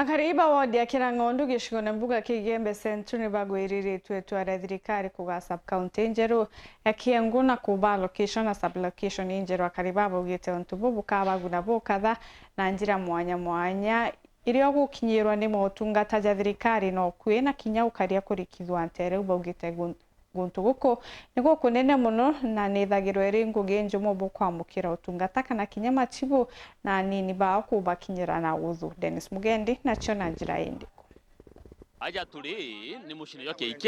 Akariba wodi ya Kirang'ondu gicigone mbuga kigembe centru ni bagwiriritwe tware thirikari kuga sub county njeru ya Kiengu na kuba location na sub location njeru. Akariba bugite ontubu bukabaguna bukatha na njira mwanya mwanya irio gukinyirwa ni motungata ja thirikari no kwina kinya ukaria kurikithwa ntere ubugite guntu guko niguo kunene muno na nithagirwe ri ngugi njumu bukwamukira utungata kana kinya machibu na nini ba kubakinyira na uthu. Dennis Mugendi na chona njira indi aja tuli ni mushini yo KK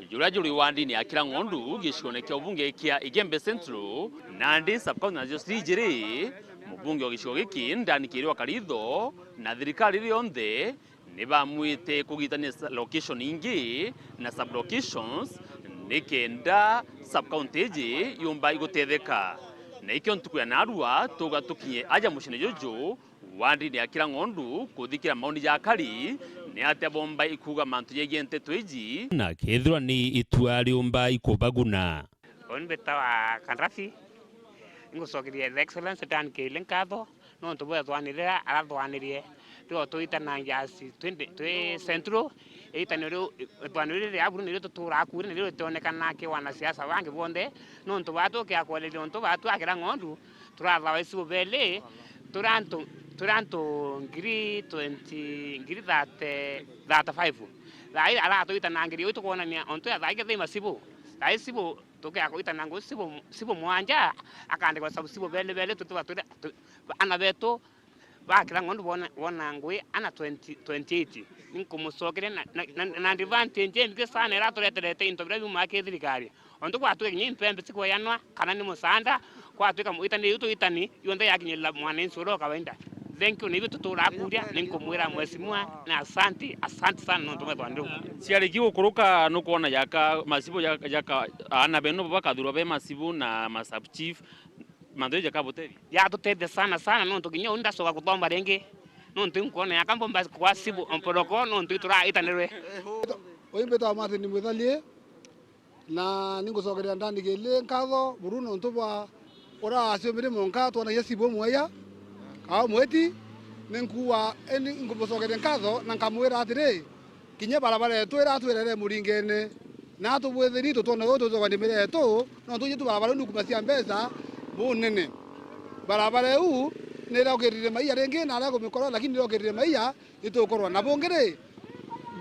juri wandi ni akira ng'ondu gicigone kya ubunge kya Igembe Central Nandi sub-county na jiri mubunge wa gicigo giki ndani kiriwa karitho na thirikari rionthe ni bamwite kugitania location ingi na sub locations nikenda sub county ji yumba igutetheka na ikyo ntukuya narua tuga tukinye aja mushine jojo wandi ni akira ng'ondu kuthikira maoni ya kari ni atia bomba ikuga mantu yegente tweji na kethwa ni itua riumba ikubaguna onbeta wa kandrafi ngusokirie excellence dan kelen katho no ntubo twanirira arathwanirie rio tuitana njasi 20 central eitaniro twanirire aburu niro tuturakure niro tonekana ke wana siasa bange bonde no ntubatu ke akwalele ntubatu akira ng'ondu turathawa isu bele turanto ngiri 20 ngiri 35 lai ala tuitana ngiri utukona ni onto ya thage thima sibo lai sibo toke akoitana ngo sibo mwanja akande kwa sababu sibo bele tutuba ana beto bakira ng'ondu bona ngwe ana 28 ninkumusokere na advantage nge sana era tureterete intobira bima ke thirikari onto kwa tuwe nyimpembe siko yanwa kana ni musanda kwa tuwe kamuitani yuto itani yonde yakinyela mwanensi ro kawaida. Thank you nibi tuturakuria ninkumwira mwesimwa na asante sana nonto methwandu ciari gikuruka nukuona yaka masibo yaka ana beno bakathurwa be masibo na masub chief mandoja kaboteri ya tutete sana nonto kinya unda soka kutomba renge nonto nkuona yakambo mbasi kwa sibo ompodoko nonto itura itanirwe oimbeta mate ni mwethalie na ningusokeria ndani gele nkatho buruno ntuba ora aciomire monka twana yesibo mwaya ka mweti ninkuwa eni ngusokeria nkatho na nkamwira atire kinya barabara yetu iratwirere muringene na tubwetheri tutona goto twandimire yetu no tuje tu barabara ndukumacia mbesa bunene barabara eu nirogirire maiya renge na arago mikoro lakini nirogirire maiya itukorwa na bongere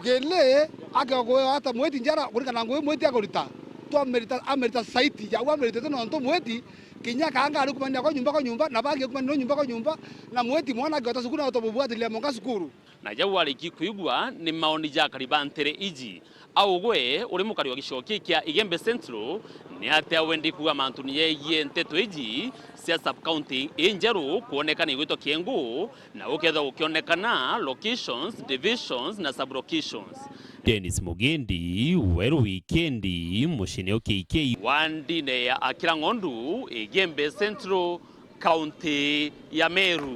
gele akagwe hata mweti njara kurikana ngwe mweti agorita to amerita site ya amerita no to mweti kinya kanga ari kumanya kwa nyumba na bangi kumanya nyumba kwa nyumba na mweti mwana gata sukuna utobubwatilia monga sukuru na jau ariki kuigwa ni maoni ja karibantere iji au gwe uri mukari wa gicigo kya Igembe Central ni atia wendi kuga mantu ni yeye nteto iji cia sub county injeru kuonekana igwito Kiengu na uketha ukionekana locations divisions na sub locations. Dennis Mugendi Weru Wikendi mushine KK wandi ne akira ng'ondu Igembe Central county ya Meru.